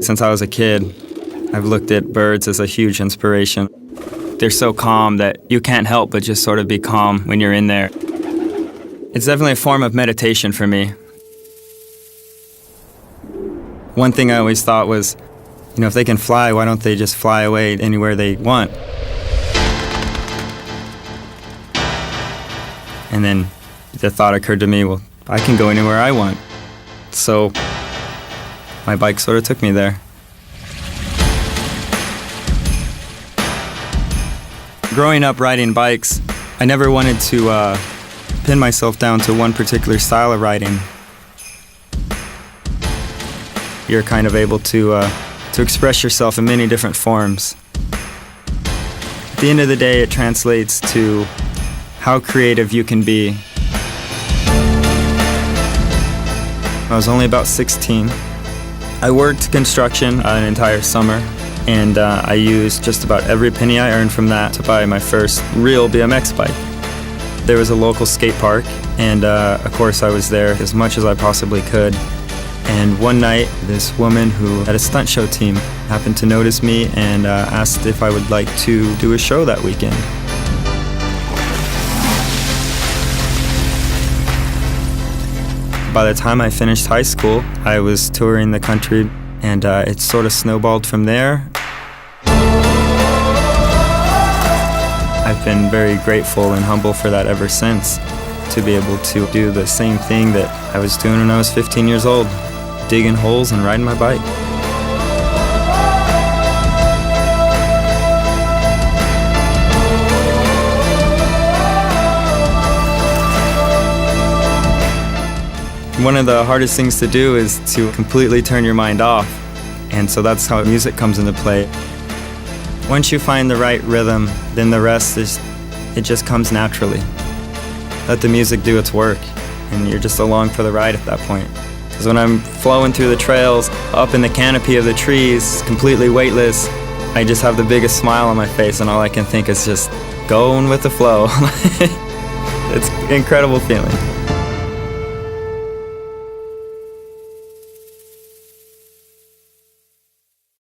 since I was a kid, I've looked at birds as a huge inspiration. They're so calm that you can't help but just sort of be calm when you're in there. It's definitely a form of meditation for me. One thing I always thought was, if they can fly, why don't they just fly away anywhere they want? And then the thought occurred to me, well, I can go anywhere I want. So my bike sort of took me there. Growing up riding bikes, I never wanted to pin myself down to one particular style of riding. You're kind of able to express yourself in many different forms. At the end of the day, it translates to how creative you can be. I was only about 16. I worked construction an entire summer, and I used just about every penny I earned from that to buy my first real BMX bike. There was a local skate park, and of course I was there as much as I possibly could. And one night, this woman who had a stunt show team happened to notice me and asked if I would like to do a show that weekend. By the time I finished high school, I was touring the country, and it sort of snowballed from there. I've been very grateful and humble for that ever since, to be able to do the same thing that I was doing when I was 15 years old, digging holes and riding my bike. One of the hardest things to do is to completely turn your mind off, and so that's how music comes into play. Once you find the right rhythm, then the rest it just comes naturally. Let the music do its work, and you're just along for the ride at that point. Because when I'm flowing through the trails, up in the canopy of the trees, completely weightless, I just have the biggest smile on my face, and all I can think is just going with the flow. It's an incredible feeling.